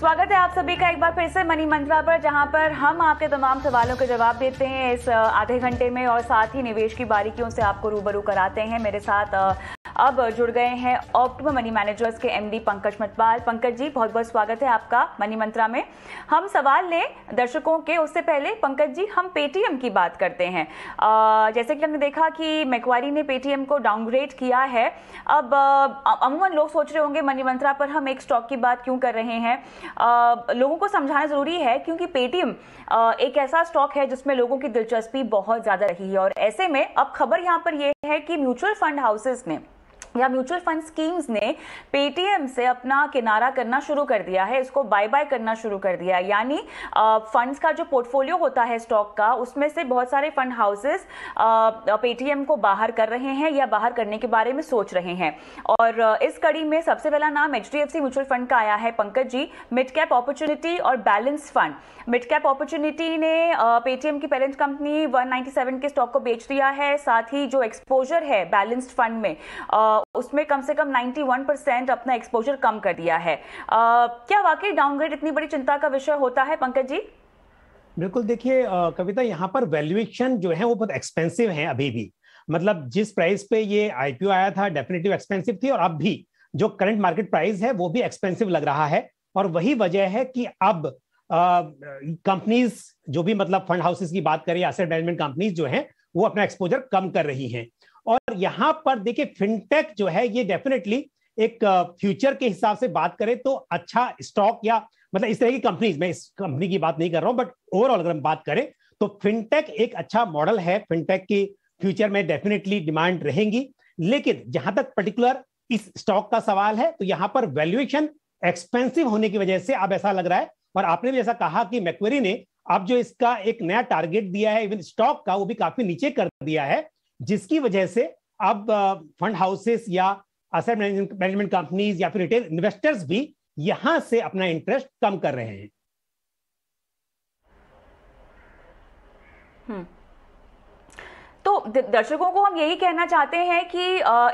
स्वागत है आप सभी का एक बार फिर से मनी मंत्रा पर, जहां पर हम आपके तमाम सवालों के जवाब देते हैं इस आधे घंटे में और साथ ही निवेश की बारीकियों से आपको रूबरू कराते हैं। मेरे साथ अब जुड़ गए हैं ऑप्टिमम मनी मैनेजर्स के एमडी पंकज मटवाल। पंकज जी, बहुत बहुत स्वागत है आपका मनी मंत्रा में। हम सवाल लें दर्शकों के, उससे पहले पंकज जी हम पेटीएम की बात करते हैं। जैसे कि हमने देखा कि मैक्वारी ने पेटीएम को डाउनग्रेड किया है। अब अमूमन लोग सोच रहे होंगे मनी मंत्रा पर हम एक स्टॉक की बात क्यों कर रहे हैं। लोगों को समझाना जरूरी है क्योंकि पेटीएम एक ऐसा स्टॉक है जिसमें लोगों की दिलचस्पी बहुत ज्यादा रही है और ऐसे में अब खबर यहां पर यह है कि म्यूचुअल फंड हाउसेस ने या म्यूचुअल फंड स्कीम्स ने पेटीएम से अपना किनारा करना शुरू कर दिया है, इसको बाय बाय करना शुरू कर दिया है। यानी फंड्स का जो पोर्टफोलियो होता है स्टॉक का, उसमें से बहुत सारे फंड हाउसेस पेटीएम को बाहर कर रहे हैं या बाहर करने के बारे में सोच रहे हैं। और इस कड़ी में सबसे पहला नाम एचडीएफसी म्यूचुअल फंड का आया है Pankaj ji. Mid cap opportunity और balance fund. Mid cap opportunity ने पेटीएम की पेरेंट कंपनी 197 के स्टॉक को बेच दिया है। साथ ही जो एक्सपोजर है बैलेंस्ड फंड में, उसमें कम से कम 91% अपना एक्सपोजर कम कर दिया है। क्या वाकई डाउनग्रेड इतनी बड़ी चिंता का विषय होता है पंकज जी? बिल्कुल, देखिए कविता, यहाँ पर वैल्यूएशन जो है वो बहुत एक्सपेंसिव है अभी भी। मतलब जिस प्राइस पे ये आईपीओ आया था डेफिनेटली एक्सपेंसिव थी और अब भी जो करंट मार्केट प्राइस है वो भी एक्सपेंसिव लग रहा है। और वही वजह है कि अब कंपनीज जो भी, मतलब फंड हाउसेस की बात करें, एसेट मैनेजमेंट कंपनीज जो हैं वो अपना एक्सपोजर कम कर रही हैं। और यहां पर देखिए फिनटेक जो है ये डेफिनेटली एक फ्यूचर के हिसाब से बात करें तो अच्छा स्टॉक, या मतलब इस तरह की कंपनीज, मैं इस कंपनी की बात नहीं कर रहा हूं, बट ओवरऑल अगर हम बात करें तो फिनटेक एक अच्छा मॉडल है। फिनटेक की फ्यूचर में डेफिनेटली डिमांड रहेंगी। लेकिन जहां तक पर्टिकुलर इस स्टॉक का सवाल है तो यहां पर वैल्यूएशन एक्सपेंसिव होने की वजह से अब ऐसा लग रहा है। और आपने भी जैसा कहा कि मैक्वेरी ने अब जो इसका एक नया टारगेट दिया है इवन स्टॉक का, वो भी काफी नीचे कर दिया है, जिसकी वजह से अब फंड हाउसेस या एसेट मैनेजमेंट कंपनीज या फिर रिटेल इन्वेस्टर्स भी यहां से अपना इंटरेस्ट कम कर रहे हैं। तो दर्शकों को हम यही कहना चाहते हैं कि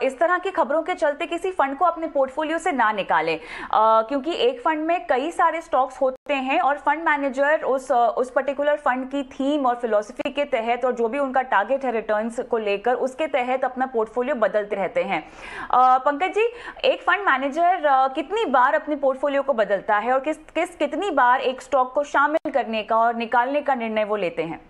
इस तरह की खबरों के चलते किसी फंड को अपने पोर्टफोलियो से ना निकालें, क्योंकि एक फंड में कई सारे स्टॉक्स होते हैं और फंड मैनेजर उस पर्टिकुलर फंड की थीम और फिलॉसफी के तहत और जो भी उनका टारगेट है रिटर्न्स को लेकर, उसके तहत अपना पोर्टफोलियो बदलते रहते हैं। पंकज जी, एक फंड मैनेजर कितनी बार अपने पोर्टफोलियो को बदलता है और कितनी बार एक स्टॉक को शामिल करने का और निकालने का निर्णय वो लेते हैं?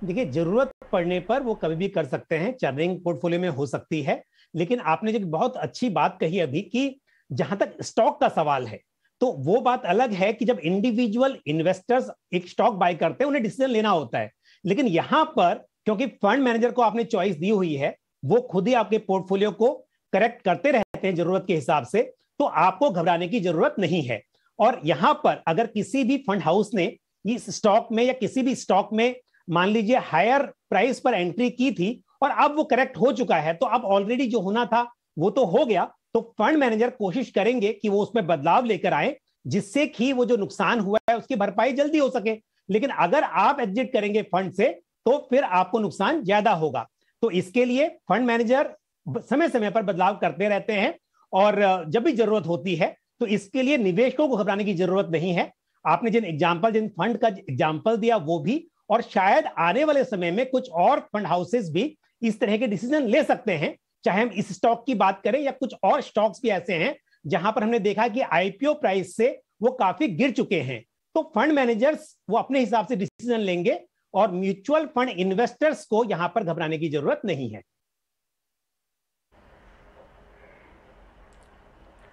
देखिए, जरूरत पड़ने पर वो कभी भी कर सकते हैं, चर्निंग पोर्टफोलियो में हो सकती है। लेकिन आपने जो बहुत अच्छी बात कही अभी कि जहां तक स्टॉक का सवाल है तो वो बात अलग है कि जब इंडिविजुअल इन्वेस्टर्स एक स्टॉक बाय करते हैं उन्हें डिसीजन लेना होता है। लेकिन यहां पर क्योंकि फंड मैनेजर को आपने चॉइस दी हुई है, वो खुद ही आपके पोर्टफोलियो को करेक्ट करते रहते हैं जरूरत के हिसाब से, तो आपको घबराने की जरूरत नहीं है। और यहां पर अगर किसी भी फंड हाउस ने इस स्टॉक में या किसी भी स्टॉक में मान लीजिए हायर प्राइस पर एंट्री की थी और अब वो करेक्ट हो चुका है, तो अब ऑलरेडी जो होना था वो तो हो गया, तो फंड मैनेजर कोशिश करेंगे कि वो उसमें बदलाव लेकर आए जिससे कि वो जो नुकसान हुआ है उसकी भरपाई जल्दी हो सके। लेकिन अगर आप एग्जिट करेंगे फंड से तो फिर आपको नुकसान ज्यादा होगा। तो इसके लिए फंड मैनेजर समय समय पर बदलाव करते रहते हैं और जब भी जरूरत होती है तो इसके लिए निवेशकों को घबराने की जरूरत नहीं है। आपने जिन फंड का एग्जाम्पल दिया वो भी, और शायद आने वाले समय में कुछ और फंड हाउसेस भी इस तरह के डिसीजन ले सकते हैं, चाहे हम इस स्टॉक की बात करें या कुछ और स्टॉक्स भी ऐसे हैं जहां पर हमने देखा कि आईपीओ प्राइस से वो काफी गिर चुके हैं। तो फंड मैनेजर्स वो अपने हिसाब से डिसीजन लेंगे और म्यूचुअल फंड इन्वेस्टर्स को यहां पर घबराने की जरूरत नहीं है।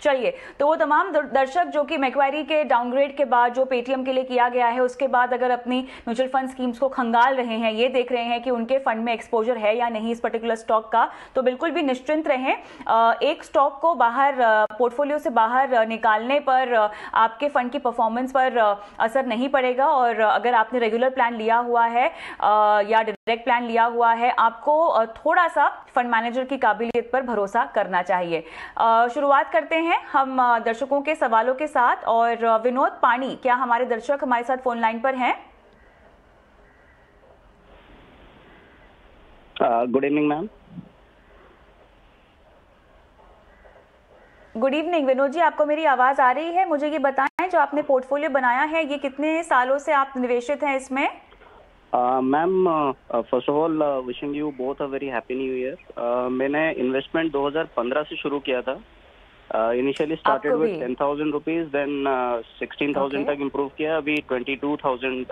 चलिए, तो वो तमाम दर्शक जो कि मैक्वारी के डाउनग्रेड के बाद जो पेटीएम के लिए किया गया है उसके बाद अगर अपनी म्यूचुअल फंड स्कीम्स को खंगाल रहे हैं, ये देख रहे हैं कि उनके फंड में एक्सपोजर है या नहीं इस पर्टिकुलर स्टॉक का, तो बिल्कुल भी निश्चिंत रहें। एक स्टॉक को बाहर पोर्टफोलियो से बाहर निकालने पर आपके फंड की परफॉर्मेंस पर असर नहीं पड़ेगा। और अगर आपने रेगुलर प्लान लिया हुआ है या डायरेक्ट प्लान लिया हुआ है, आपको थोड़ा सा फंड मैनेजर की काबिलियत पर भरोसा करना चाहिए। शुरुआत करते हैं हम दर्शकों के सवालों के साथ। और विनोद पानी, क्या हमारे दर्शक हमारे साथ फोन लाइन पर हैं? Good evening ma'am. Good evening Vinod ji, आपको मेरी आवाज आ रही है? मुझे ये बताएं जो आपने पोर्टफोलियो बनाया है, ये कितने सालों से आप निवेशित हैं इसमें? Ma'am, first of all wishing you both a very happy new year. मैंने इन्वेस्टमेंट 2015 से शुरू किया था। Initially started with 10,000 rupees, then 16,000 तक इम्प्रूव किया, अभी 22,000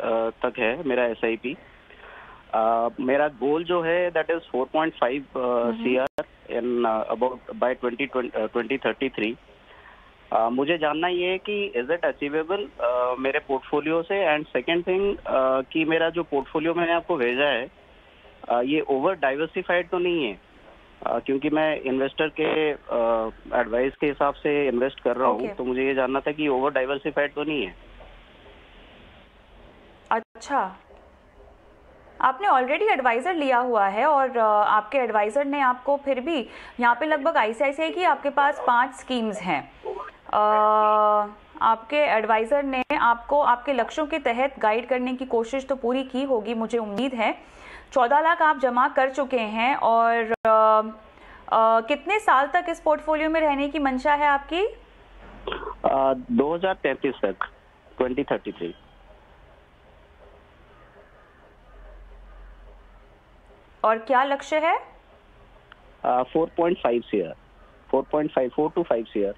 तक है मेरा SIP। मेरा गोल जो है that is 4.5 CR in about by 2033। मुझे जानना ये है कि इज इट अचीवेबल मेरे पोर्टफोलियो से, एंड सेकंड थिंग कि मेरा जो पोर्टफोलियो मैंने आपको भेजा है ये ओवर डाइवर्सिफाइड तो नहीं है, क्योंकि मैं इन्वेस्टर के एडवाइस के हिसाब से इन्वेस्ट कर रहा हूँ, तो मुझे ये जानना था कि ओवर डाइवर्सिफाइड तो नहीं है। अच्छा, आपने ऑलरेडी एडवाइजर लिया हुआ है और आपके एडवाइजर ने आपको फिर भी यहाँ पे लगभग ICICI की आपके पास 5 स्कीम्स हैं। आपके एडवाइजर ने आपको आपके लक्ष्यों के तहत गाइड करने की कोशिश तो पूरी की होगी, मुझे उम्मीद है। 14 लाख आप जमा कर चुके हैं और कितने साल तक इस पोर्टफोलियो में रहने की मंशा है आपकी? 2033 तक, 2033। और क्या लक्ष्य है? 4.5 CR, 4.54 to 5 CR।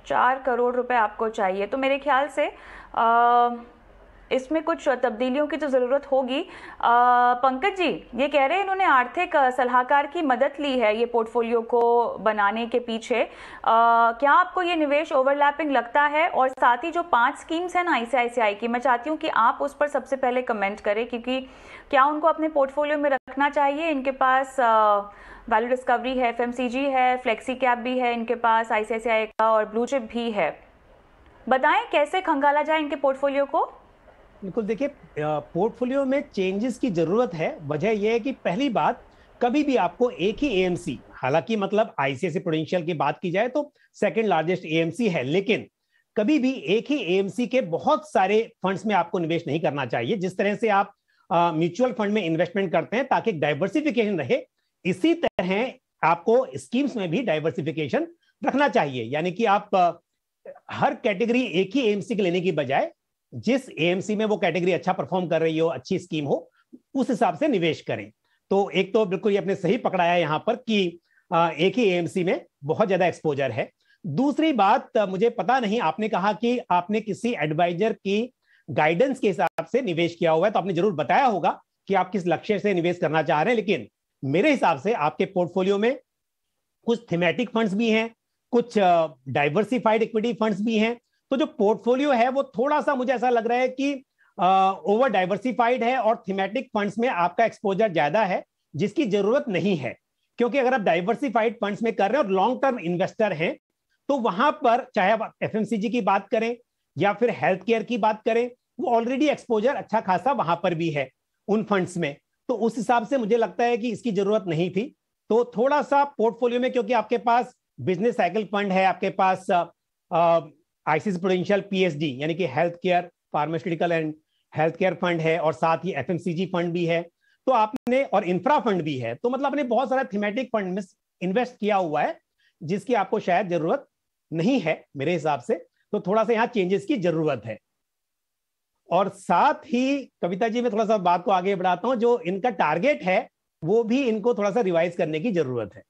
4 करोड़ रुपए आपको चाहिए, तो मेरे ख्याल से इसमें कुछ तब्दीलियों की तो ज़रूरत होगी। पंकज जी ये कह रहे हैं इन्होंने आर्थिक सलाहकार की मदद ली है ये पोर्टफोलियो को बनाने के पीछे। क्या आपको ये निवेश ओवरलैपिंग लगता है? और साथ ही जो 5 स्कीम्स हैं ना ICICI की, मैं चाहती हूँ कि आप उस पर सबसे पहले कमेंट करें, क्योंकि क्या उनको अपने पोर्टफोलियो में रखना चाहिए? इनके पास वैल्यू डिस्कवरी है, FMCG है, फ्लेक्सी कैप भी है इनके पास ICICI का, और ब्लू चिप भी है। बताएं कैसे खंगाला जाए इनके पोर्टफोलियो को? बिल्कुल, देखिए पोर्टफोलियो में चेंजेस की जरूरत है। वजह यह है कि पहली बात, कभी भी आपको एक ही AMC, हालांकि मतलब ICICI प्रूडेंशियल की बात की जाए तो सेकंड लार्जेस्ट AMC है, लेकिन कभी भी एक ही AMC के बहुत सारे फंड्स में आपको निवेश नहीं करना चाहिए। जिस तरह से आप म्यूचुअल फंड में इन्वेस्टमेंट करते हैं ताकि डाइवर्सिफिकेशन रहे, इसी तरह आपको स्कीम्स में भी डाइवर्सिफिकेशन रखना चाहिए। यानी कि आप हर कैटेगरी एक ही AMC के लेने की बजाय जिस AMC में वो कैटेगरी अच्छा परफॉर्म कर रही हो, अच्छी स्कीम हो, उस हिसाब से निवेश करें। तो एक तो बिल्कुल ये आपने सही पकड़ाया यहां पर कि एक ही AMC में बहुत ज्यादा एक्सपोजर है। दूसरी बात, मुझे पता नहीं, आपने कहा कि आपने किसी एडवाइजर की गाइडेंस के हिसाब से निवेश किया हुआ है, तो आपने जरूर बताया होगा कि आप किस लक्ष्य से निवेश करना चाह रहे हैं। लेकिन मेरे हिसाब से आपके पोर्टफोलियो में कुछ थीमेटिक फंड्स भी हैं, कुछ डाइवर्सिफाइड इक्विटी फंड्स भी हैं। तो जो पोर्टफोलियो है वो थोड़ा सा मुझे ऐसा लग रहा है कि ओवर डाइवर्सिफाइड है और थीमेटिक फंड्स में आपका एक्सपोजर ज्यादा है, जिसकी जरूरत नहीं है। क्योंकि अगर आप डाइवर्सिफाइड फंड्स में कर रहे हैं और लॉन्ग टर्म इन्वेस्टर हैं, तो वहां पर चाहे आप FMCG की बात करें या फिर हेल्थ केयर की बात करें, वो ऑलरेडी एक्सपोजर अच्छा खासा वहां पर भी है उन फंड्स में। तो उस हिसाब से मुझे लगता है कि इसकी जरूरत नहीं थी। तो थोड़ा सा पोर्टफोलियो में, क्योंकि आपके पास बिजनेस साइकिल फंड है, आपके पास ICICI प्रूडेंशियल PSD यानी कि health care, pharmaceutical and health care fund है, और साथ ही FMCG फंड भी है, तो आपने, और इंफ्रा फंड भी है, तो मतलब आपने बहुत सारा थीमेटिक फंड में इन्वेस्ट किया हुआ है जिसकी आपको शायद जरूरत नहीं है मेरे हिसाब से। तो थोड़ा सा यहाँ चेंजेस की जरूरत है। और साथ ही कविता जी, मैं थोड़ा सा बात को आगे बढ़ाता हूं, जो इनका टारगेट है वो भी इनको थोड़ा सा रिवाइज करने की जरूरत है।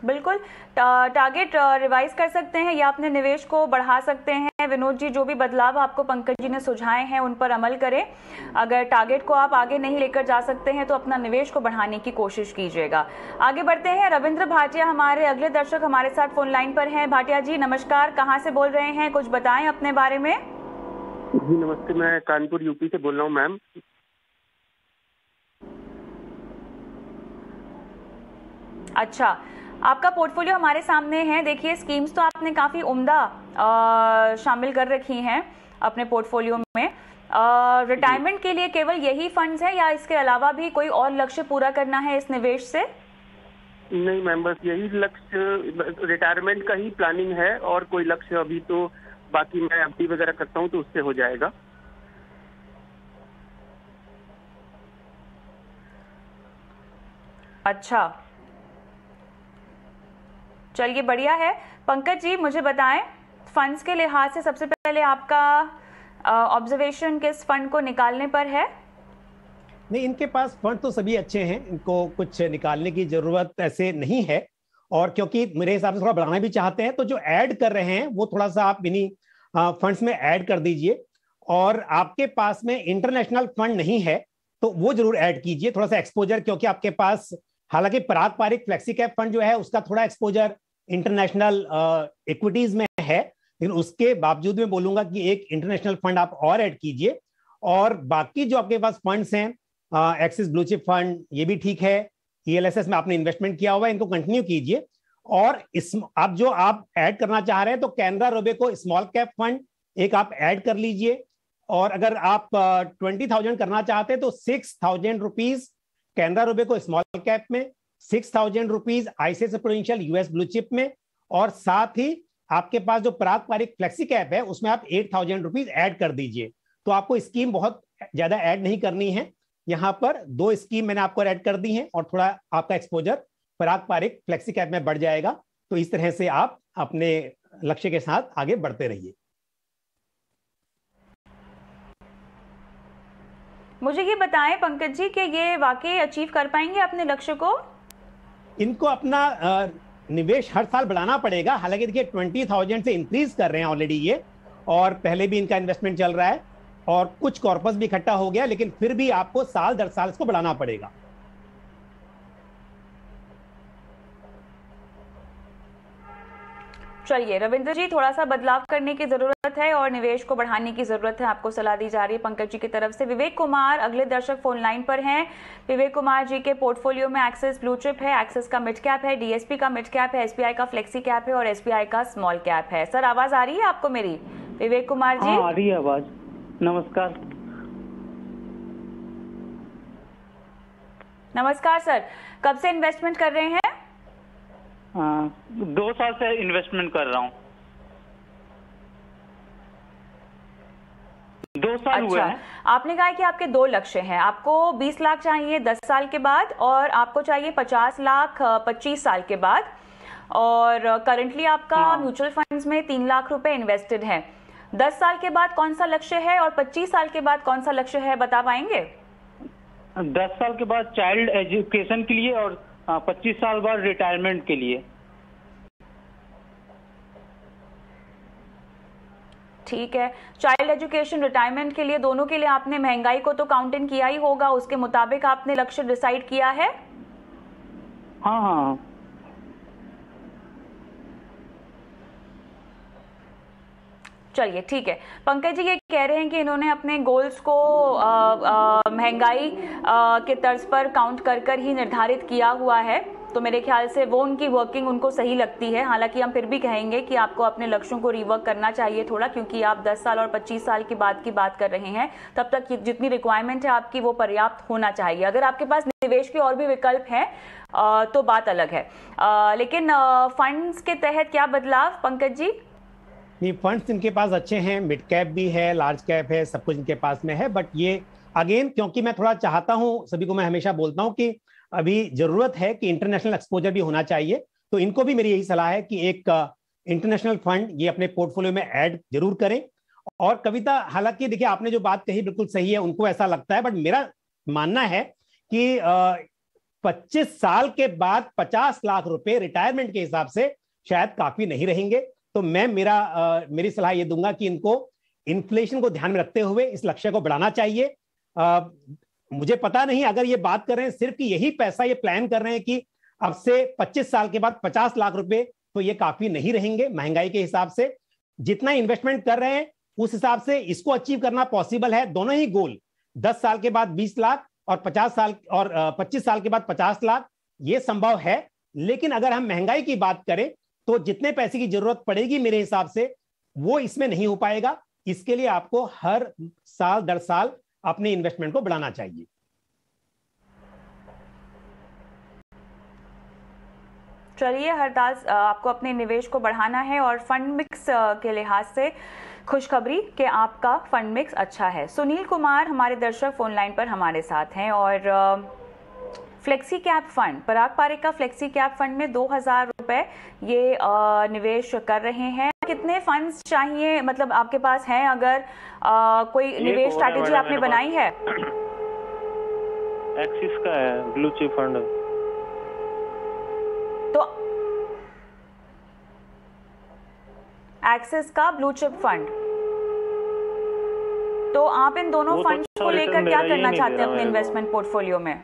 बिल्कुल, टारगेट रिवाइज कर सकते हैं या अपने निवेश को बढ़ा सकते हैं। विनोद जी, जो भी बदलाव आपको पंकज जी ने सुझाए हैं उन पर अमल करें। अगर टारगेट को आप आगे नहीं लेकर जा सकते हैं तो अपना निवेश को बढ़ाने की कोशिश कीजिएगा। आगे बढ़ते हैं। रविंद्र भाटिया हमारे अगले दर्शक हमारे साथ फोन लाइन पर हैं। भाटिया जी नमस्कार, कहाँ से बोल रहे हैं, कुछ बताएं अपने बारे में। जी नमस्ते, मैं कानपुर UP से बोल रहा हूँ मैम। अच्छा, आपका पोर्टफोलियो हमारे सामने है। देखिए, स्कीम्स तो आपने काफी उम्दा शामिल कर रखी हैं अपने पोर्टफोलियो में। रिटायरमेंट के लिए केवल यही फंड्स हैं या इसके अलावा भी कोई और लक्ष्य पूरा करना है इस निवेश से? नहीं मैम, बस यही लक्ष्य, रिटायरमेंट का ही प्लानिंग है, और कोई लक्ष्य अभी तो बाकी मैं FD वगैरह करता हूँ तो उससे हो जाएगा। अच्छा, चलिए बढ़िया है। पंकज जी मुझे बताएं, फंड्स के लिहाज से सबसे पहले आपका ऑब्जर्वेशन किस फंड को निकालने पर है? नहीं, इनके पास फंड तो सभी अच्छे हैं, इनको कुछ निकालने की जरूरत ऐसे नहीं है। और क्योंकि मेरे हिसाब से थोड़ा बढ़ाना भी चाहते हैं, तो जो ऐड कर रहे हैं वो थोड़ा सा आप इन्हीं फंड्स में ऐड कर दीजिए। और आपके पास में इंटरनेशनल फंड नहीं है तो वो जरूर ऐड कीजिए, थोड़ा सा एक्सपोजर, क्योंकि आपके पास हालांकि पराग पारिक फ्लेक्सी कैप फंड जो है उसका थोड़ा एक्सपोजर इंटरनेशनल इक्विटीज में है, लेकिन उसके बावजूद मैं बोलूंगा कि एक इंटरनेशनल फंड आप और ऐड कीजिए। और बाकी जो आपके पास फंड्स हैं, एक्सिस ब्लू चिप फंड, ये भी ठीक है, ELSS में आपने इन्वेस्टमेंट किया हुआ है, इनको कंटिन्यू कीजिए। और इस आप जो आप ऐड करना चाह रहे हैं तो Canara Robeco small cap fund एक आप ऐड कर लीजिए। और अगर आप 20,000 करना चाहते हैं तो 6,000 rupees Canara Robeco small cap में, 6,000 rupees ICICI prudential US blue chip में, और साथ ही आपके पास जो पराग पारिक फ्लेक्सी कैप है उसमें आप 8,000 रुपीज ऐड कर दीजिए। तो आपको स्कीम बहुत ज्यादा ऐड नहीं करनी है, यहाँ पर 2 स्कीम मैंने आपको ऐड कर दी हैं और थोड़ा आपका एक्सपोजर पराग पारिक फ्लेक्सी कैप में बढ़ जाएगा। तो इस तरह से आप अपने लक्ष्य के साथ आगे बढ़ते रहिए। मुझे ये बताएं पंकज जी कि ये वाकई अचीव कर पाएंगे अपने लक्ष्य को? इनको अपना निवेश हर साल बढ़ाना पड़ेगा। हालांकि देखिए 20,000 से इंक्रीज कर रहे हैं ऑलरेडी ये, और पहले भी इनका इन्वेस्टमेंट चल रहा है और कुछ कॉर्पस भी इकट्ठा हो गया, लेकिन फिर भी आपको साल दर साल इसको बढ़ाना पड़ेगा। चलिए रविंद्र जी, थोड़ा सा बदलाव करने की जरूरत है और निवेश को बढ़ाने की जरूरत है, आपको सलाह दी जा रही है पंकज जी की तरफ से। विवेक कुमार अगले दर्शक फोन लाइन पर हैं। विवेक कुमार जी के पोर्टफोलियो में एक्सिस ब्लू चिप है, एक्सिस का मिड कैप है, DSP का मिड कैप है, SBI का फ्लेक्सी कैप है और SBI का स्मॉल कैप है। सर आवाज आ रही है आपको मेरी? विवेक कुमार जी आ रही है आवाज। नमस्कार। नमस्कार सर, कब से इन्वेस्टमेंट कर रहे हैं? 2 साल से इन्वेस्टमेंट कर रहा हूँ। 2 साल हुए हैं। आपने कहा कि आपके 2 लक्ष्य हैं, आपको 20 लाख चाहिए 10 साल के बाद और आपको चाहिए 50 लाख 25 साल के बाद, और करंटली आपका म्यूचुअल फंड्स में 3 लाख रुपए इन्वेस्टेड हैं। 10 साल के बाद कौन सा लक्ष्य है और 25 साल के बाद कौन सा लक्ष्य है, बता पाएंगे? 10 साल के बाद चाइल्ड एजुकेशन के लिए और 25 साल बाद रिटायरमेंट के लिए। ठीक है, चाइल्ड एजुकेशन रिटायरमेंट के लिए, दोनों के लिए आपने महंगाई को तो काउंट इन किया ही होगा, उसके मुताबिक आपने लक्ष्य डिसाइड किया है? हाँ हाँ। चलिए ठीक है। पंकज जी ये कह रहे हैं कि इन्होंने अपने गोल्स को महंगाई के तर्ज पर काउंट कर कर ही निर्धारित किया हुआ है, तो मेरे ख्याल से वो उनकी वर्किंग उनको सही लगती है। हालांकि हम फिर भी कहेंगे कि आपको अपने लक्ष्यों को रिवर्क करना चाहिए थोड़ा, क्योंकि आप 10 साल और 25 साल की बात कर रहे हैं, तब तक जितनी रिक्वायरमेंट है आपकी वो पर्याप्त होना चाहिए। अगर आपके पास निवेश के और भी विकल्प हैं तो बात अलग है, लेकिन फंड्स के तहत क्या बदलाव पंकज जी? नहीं, फंड्स इनके पास अच्छे हैं, मिड कैप भी है, लार्ज कैप है, सब कुछ इनके पास में है। बट ये अगेन, क्योंकि मैं थोड़ा चाहता हूं, सभी को मैं हमेशा बोलता हूं कि अभी जरूरत है कि इंटरनेशनल एक्सपोजर भी होना चाहिए, तो इनको भी मेरी यही सलाह है कि एक इंटरनेशनल फंड ये अपने पोर्टफोलियो में ऐड जरूर करें। और कविता, हालांकि देखिए आपने जो बात कही बिल्कुल सही है, उनको ऐसा लगता है, बट मेरा मानना है कि 25 साल के बाद 50 लाख रुपए रिटायरमेंट के हिसाब से शायद काफी नहीं रहेंगे। तो मैं मेरी सलाह ये दूंगा कि इनको इन्फ्लेशन को ध्यान में रखते हुए इस लक्ष्य को बढ़ाना चाहिए। मुझे पता नहीं, अगर ये बात कर रहे हैं सिर्फ कि यही पैसा ये प्लान कर रहे हैं कि अब से 25 साल के बाद 50 लाख रुपए, तो ये काफी नहीं रहेंगे महंगाई के हिसाब से। जितना इन्वेस्टमेंट कर रहे हैं उस हिसाब से इसको अचीव करना पॉसिबल है। दोनों ही गोल, 10 साल के बाद 20 लाख और 25 साल के बाद 50 लाख, ये संभव है। लेकिन अगर हम महंगाई की बात करें तो जितने पैसे की जरूरत पड़ेगी मेरे हिसाब से वो इसमें नहीं हो पाएगा। इसके लिए आपको हर साल दर साल अपने इन्वेस्टमेंट को बढ़ाना चाहिए। चलिए हरदास, आपको अपने निवेश को बढ़ाना है और फंड मिक्स के लिहाज से खुशखबरी कि आपका फंड मिक्स अच्छा है। सुनील कुमार हमारे दर्शक फोन लाइन पर हमारे साथ हैं और फ्लेक्सी कैप फंड, पराग पारेख का फ्लेक्सी कैप फंड में 2000 रुपए ये निवेश कर रहे हैं। कितने फंड्स चाहिए, मतलब आपके पास हैं? अगर कोई निवेश स्ट्रैटेजी आपने बनाई है? एक्सिस का है ब्लू चिप फंड। तो एक्सिस का ब्लू चिप फंड, तो आप इन दोनों फंड्स को लेकर क्या करना चाहते हैं अपने इन्वेस्टमेंट पोर्टफोलियो में?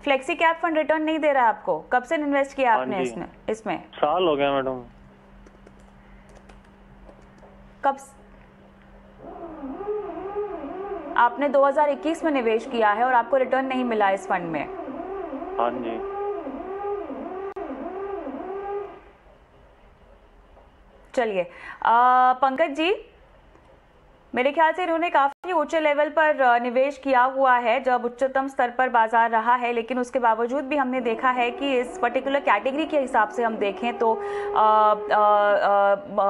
फ्लेक्सी कैप फंड रिटर्न नहीं दे रहा है आपको? कब से इन्वेस्ट किया आपने इसमें? साल हो गया मैडम। कब आपने 2021 में निवेश किया है और आपको रिटर्न नहीं मिला इस फंड में? हाँ जी। चलिए पंकज जी, मेरे ख्याल से इन्होंने काफी ऊंचे लेवल पर निवेश किया हुआ है जब उच्चतम स्तर पर बाजार रहा है, लेकिन उसके बावजूद भी हमने देखा है कि इस पर्टिकुलर कैटेगरी के हिसाब से हम देखें तो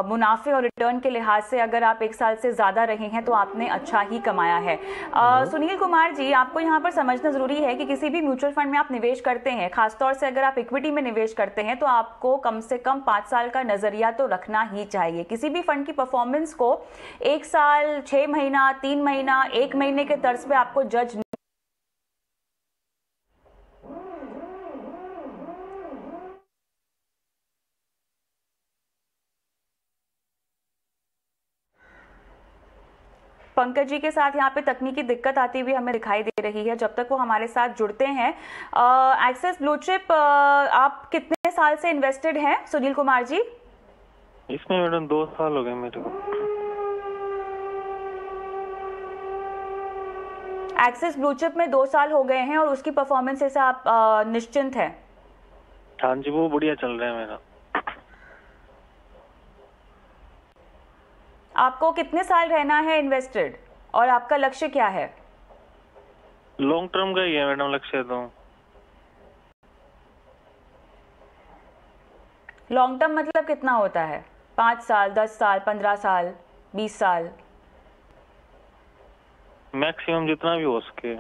मुनाफे और रिटर्न के लिहाज से अगर आप एक साल से ज्यादा रहे हैं तो आपने अच्छा ही कमाया है। सुनील कुमार जी, आपको यहाँ पर समझना जरूरी है कि किसी भी म्यूचुअल फंड में आप निवेश करते हैं, खासतौर से अगर आप इक्विटी में निवेश करते हैं, तो आपको कम से कम 5 साल का नजरिया तो रखना ही चाहिए। किसी भी फंड की परफॉर्मेंस को 1 साल, 6 महीना, 3 महीना, 1 महीने के तर्ज पे आपको जज पंकज जी के साथ यहाँ पे तकनीकी दिक्कत आती हुई हमें दिखाई दे रही है। जब तक वो हमारे साथ जुड़ते हैं, एक्सिस ब्लू चिप आप कितने साल से इन्वेस्टेड हैं सुनील कुमार जी? इसमें मैडम 2 साल हो गए मेरे को। एक्सिस ब्लू चिप में 2 साल हो गए हैं और उसकी परफॉर्मेंस से आप निश्चिंत हैं? हाँ जी, वो बढ़िया चल रहा है मेरा। आपको कितने साल रहना है इन्वेस्टेड और आपका लक्ष्य क्या है? लॉन्ग टर्म का ही है मैडम लक्ष्य। तो लॉन्ग टर्म मतलब कितना होता है? 5 साल, 10 साल, 15 साल, 20 साल? मैक्सिमम जितना भी हो सके।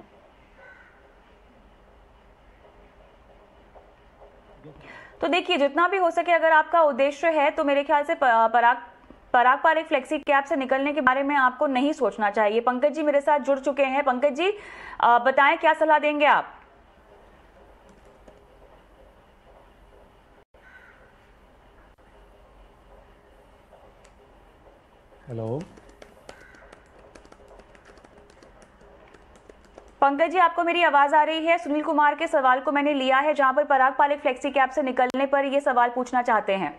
तो देखिए, जितना भी हो सके अगर आपका उद्देश्य है तो मेरे ख्याल से पराग पारेख फ्लेक्सी कैप से निकलने के बारे में आपको नहीं सोचना चाहिए। पंकज जी मेरे साथ जुड़ चुके हैं। पंकज जी बताएं, क्या सलाह देंगे आप? हेलो पंकज जी, आपको मेरी आवाज आ रही है? सुनील कुमार के सवाल को मैंने लिया है जहां पर पराग पारेख फ्लेक्सी कैप से निकलने पर ये सवाल पूछना चाहते हैं।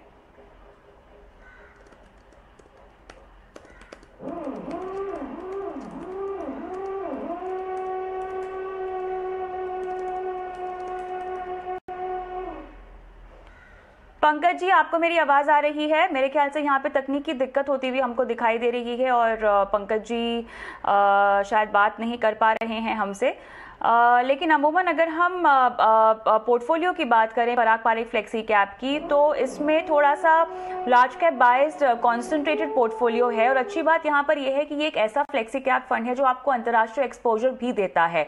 पंकज जी, आपको मेरी आवाज आ रही है? मेरे ख्याल से यहाँ पे तकनीकी दिक्कत होती हुई हमको दिखाई दे रही है और पंकज जी शायद बात नहीं कर पा रहे हैं हमसे। लेकिन अमूमन अगर हम पोर्टफोलियो की बात करें पराग पारेख फ्लेक्सी कैप की, तो इसमें थोड़ा सा large cap biased concentrated portfolio है। और अच्छी बात यहाँ पर यह है कि ये एक ऐसा फ्लेक्सी कैप फंड है जो आपको अंतर्राष्ट्रीय एक्सपोजर भी देता है।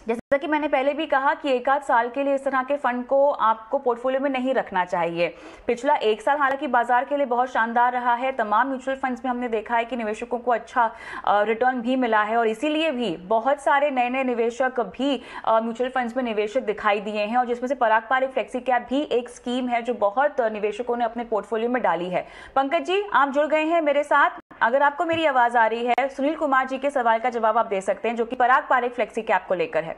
जैसा कि मैंने पहले भी कहा कि 1 आध साल के लिए इस तरह के फंड को आपको पोर्टफोलियो में नहीं रखना चाहिए। पिछला 1 साल हालांकि बाजार के लिए बहुत शानदार रहा है। तमाम म्यूचुअल फंड्स में हमने देखा है कि निवेशकों को अच्छा रिटर्न भी मिला है और इसीलिए भी बहुत सारे नए नए निवेशक भी म्यूचुअल फंड्स में निवेशित दिखाई दिए हैं, और जिसमें से पराग पारेख फ्लेक्सी कैप भी एक स्कीम है जो बहुत निवेशकों ने अपने पोर्टफोलियो में डाली है। पंकज जी, आप जुड़ गए हैं मेरे साथ। अगर आपको मेरी आवाज आ रही है, सुनील कुमार जी के सवाल का जवाब आप दे सकते हैं जो कि पराग पारेख फ्लेक्सी कैप को लेकर है।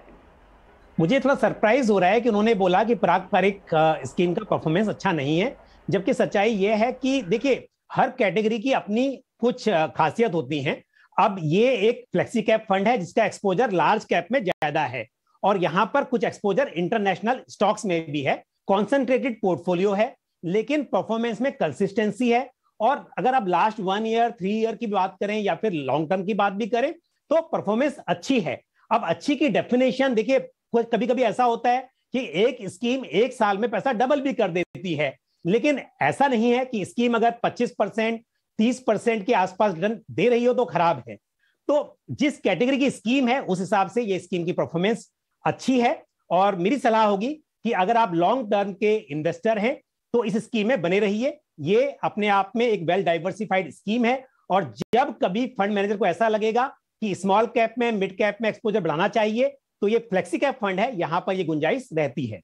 मुझे थोड़ा सरप्राइज हो रहा है कि उन्होंने बोला कि पराग पारेख स्कीम का परफॉर्मेंस अच्छा नहीं है, जबकि सच्चाई यह है कि देखिए हर कैटेगरी की अपनी कुछ खासियत होती हैं। अब ये एक फ्लेक्सी कैप फंड है जिसका एक्सपोजर लार्ज कैप में ज्यादा है और यहाँ पर कुछ एक्सपोजर इंटरनेशनल स्टॉक्स में भी है। कॉन्सेंट्रेटेड पोर्टफोलियो है लेकिन परफॉर्मेंस में कंसिस्टेंसी है। और अगर आप लास्ट 1 ईयर 3 ईयर की बात करें या फिर लॉन्ग टर्म की बात भी करें तो परफॉर्मेंस अच्छी है। अब अच्छी की डेफिनेशन देखिए, कभी कभी ऐसा होता है कि एक स्कीम 1 साल में पैसा डबल भी कर देती है, लेकिन ऐसा नहीं है कि स्कीम अगर 25% 30% के आसपास रिटर्न दे रही हो तो खराब है। तो जिस कैटेगरी की स्कीम है उस हिसाब से ये स्कीम की परफॉर्मेंस अच्छी है, और मेरी सलाह होगी कि अगर आप लॉन्ग टर्म के इन्वेस्टर हैं तो इस स्कीम में बने रहिए। ये अपने आप में एक वेल डाइवर्सिफाइड स्कीम है, और जब कभी फंड मैनेजर को ऐसा लगेगा कि स्मॉल कैप में, मिड कैप में एक्सपोजर बढ़ाना चाहिए, तो ये फ्लेक्सी कैप फंड है, यहां पर ये गुंजाइश रहती है।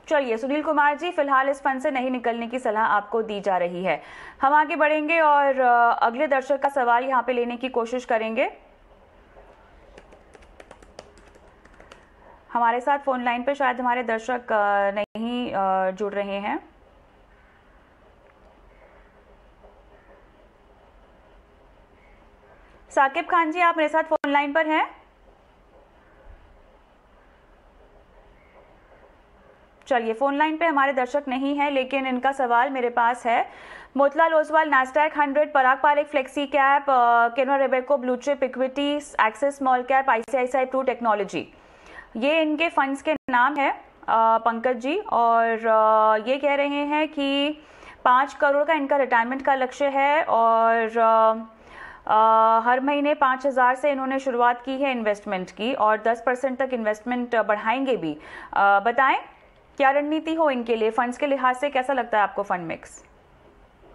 चलिए सुनील कुमार जी, फिलहाल इस फंड से नहीं निकलने की सलाह आपको दी जा रही है। हम आगे बढ़ेंगे और अगले दर्शक का सवाल यहां पे लेने की कोशिश करेंगे। हमारे साथ फोन लाइन पे शायद हमारे दर्शक नहीं जुड़ रहे हैं। साकिब खान जी, आप मेरे साथ फोन लाइन पर हैं? चलिए, फोन लाइन पे हमारे दर्शक नहीं है, लेकिन इनका सवाल मेरे पास है। Motilal Oswal, Nasdaq 100, Parag Parikh flexi cap, Canara Robeco blue chip equity, Axis small cap, ICICI Pru technology, ये इनके फंड्स के नाम है पंकज जी। और ये कह रहे हैं कि 5 करोड़ का इनका रिटायरमेंट का लक्ष्य है, और हर महीने 5,000 से इन्होंने शुरुआत की है इन्वेस्टमेंट की, और 10% तक इन्वेस्टमेंट बढ़ाएंगे भी। बताएं क्या रणनीति हो इनके लिए, फंड्स के लिहाज से कैसा लगता है आपको फंड मिक्स?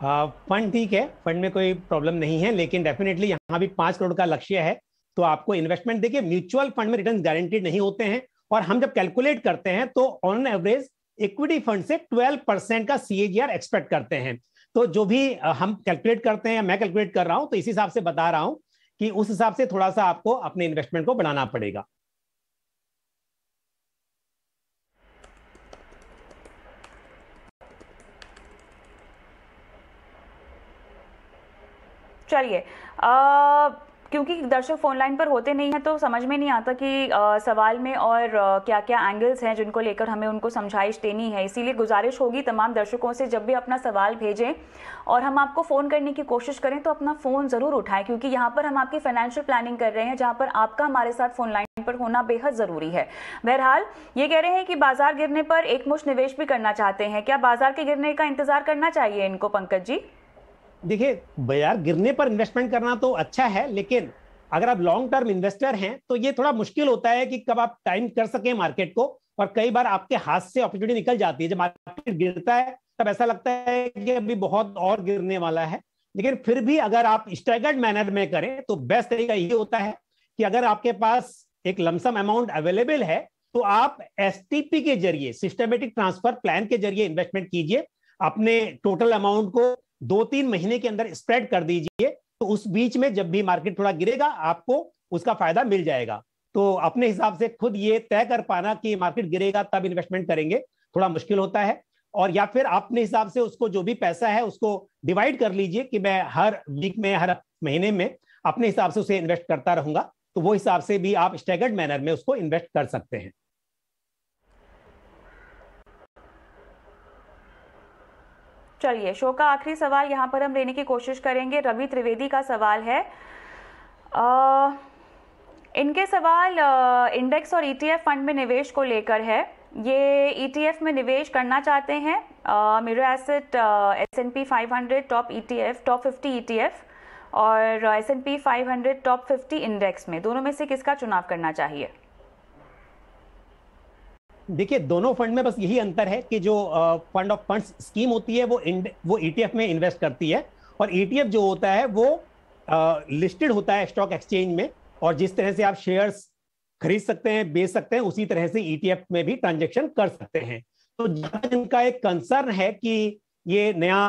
फंड ठीक है, फंड में कोई प्रॉब्लम नहीं है, लेकिन डेफिनेटली यहाँ भी 5 करोड़ का लक्ष्य है, तो आपको इन्वेस्टमेंट देखिए, म्यूचुअल फंड में रिटर्न गारंटीड नहीं होते हैं, और हम जब कैलकुलेट करते हैं तो ऑन एवरेज इक्विटी फंड से 12% का CAGR एक्सपेक्ट करते हैं। तो जो भी हम कैलकुलेट करते हैं, मैं कैलकुलेट कर रहा हूं, तो इस हिसाब से बता रहा हूं कि उस हिसाब से थोड़ा सा आपको अपने इन्वेस्टमेंट को बनाना पड़ेगा। चलिए, क्योंकि दर्शक फोन लाइन पर होते नहीं हैं तो समझ में नहीं आता कि सवाल में और क्या क्या एंगल्स हैं जिनको लेकर हमें उनको समझाइश देनी है। इसीलिए गुजारिश होगी तमाम दर्शकों से, जब भी अपना सवाल भेजें और हम आपको फ़ोन करने की कोशिश करें तो अपना फ़ोन ज़रूर उठाएं, क्योंकि यहाँ पर हम आपकी फाइनेंशियल प्लानिंग कर रहे हैं, जहाँ पर आपका हमारे साथ फ़ोन लाइन पर होना बेहद ज़रूरी है। बहरहाल ये कह रहे हैं कि बाजार गिरने पर एक मुश्त निवेश भी करना चाहते हैं, क्या बाजार के गिरने का इंतजार करना चाहिए इनको पंकज जी? देखिए, बाजार गिरने पर इन्वेस्टमेंट करना तो अच्छा है, लेकिन अगर आप लॉन्ग टर्म इन्वेस्टर हैं तो ये थोड़ा मुश्किल होता है कि कब आप टाइम कर सकें मार्केट को, और कई बार आपके हाथ से अपॉर्चुनिटी निकल जाती है। जब मार्केट गिरता है तब ऐसा लगता है कि अभी बहुत और गिरने वाला है, लेकिन फिर भी अगर आप स्टैगर्ड मैनर में करें तो बेस्ट तरीका ये होता है कि अगर आपके पास एक लमसम अमाउंट अवेलेबल है तो आप STP के जरिए, सिस्टमेटिक ट्रांसफर प्लान के जरिए इन्वेस्टमेंट कीजिए। अपने टोटल अमाउंट को 2-3 महीने के अंदर स्प्रेड कर दीजिए, तो उस बीच में जब भी मार्केट थोड़ा गिरेगा आपको उसका फायदा मिल जाएगा। तो अपने हिसाब से खुद ये तय कर पाना कि मार्केट गिरेगा तब इन्वेस्टमेंट करेंगे थोड़ा मुश्किल होता है, और या फिर अपने हिसाब से उसको जो भी पैसा है उसको डिवाइड कर लीजिए कि मैं हर वीक में, हर महीने में अपने हिसाब से उसे इन्वेस्ट करता रहूंगा, तो वो हिसाब से भी आप स्टैगर्ड मैनर में उसको इन्वेस्ट कर सकते हैं। चलिए, शो का आखिरी सवाल यहाँ पर हम लेने की कोशिश करेंगे। रवि त्रिवेदी का सवाल है, इनके सवाल इंडेक्स और ETF फंड में निवेश को लेकर है। ये ETF में निवेश करना चाहते हैं, mirror asset, S&P 500 top ETF, top 50 ETF और S&P 500 टॉप 50 इंडेक्स में, दोनों में से किसका चुनाव करना चाहिए? देखिए, दोनों फंड में बस यही अंतर है कि जो फंड ऑफ फंड्स स्कीम होती है वो ETF में इन्वेस्ट करती है, और ETF जो होता है वो लिस्टेड होता है स्टॉक एक्सचेंज में, और जिस तरह से आप शेयर्स खरीद सकते हैं, बेच सकते हैं, उसी तरह से ETF में भी ट्रांजैक्शन कर सकते हैं। तो जहां इनका एक कंसर्न है कि ये नया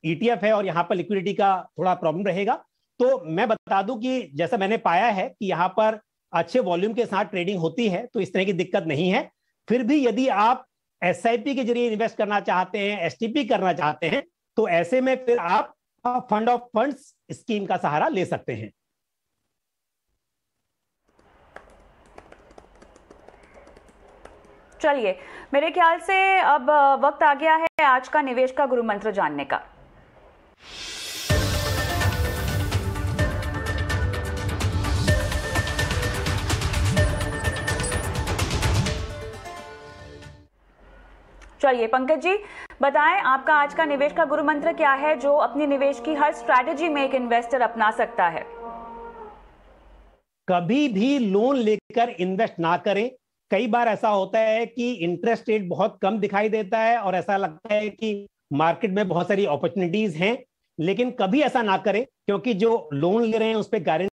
ETF है और यहाँ पर लिक्विडिटी का थोड़ा प्रॉब्लम रहेगा, तो मैं बता दूं कि जैसा मैंने पाया है कि यहाँ पर अच्छे वॉल्यूम के साथ ट्रेडिंग होती है, तो इस तरह की दिक्कत नहीं है। फिर भी यदि आप SIP के जरिए इन्वेस्ट करना चाहते हैं, STP करना चाहते हैं, तो ऐसे में फिर आप फंड ऑफ फंड्स स्कीम का सहारा ले सकते हैं। चलिए, मेरे ख्याल से अब वक्त आ गया है आज का निवेश का गुरु मंत्र जानने का। चलिए पंकज जी बताएं, आपका आज का निवेश का गुरु मंत्र क्या है जो अपनी निवेश की हर स्ट्रैटेजी में एक इन्वेस्टर अपना सकता है? कभी भी लोन लेकर इन्वेस्ट ना करें। कई बार ऐसा होता है कि इंटरेस्ट रेट बहुत कम दिखाई देता है और ऐसा लगता है कि मार्केट में बहुत सारी अपॉर्चुनिटीज हैं, लेकिन कभी ऐसा ना करें, क्योंकि जो लोन ले रहे हैं उस पर गारंटी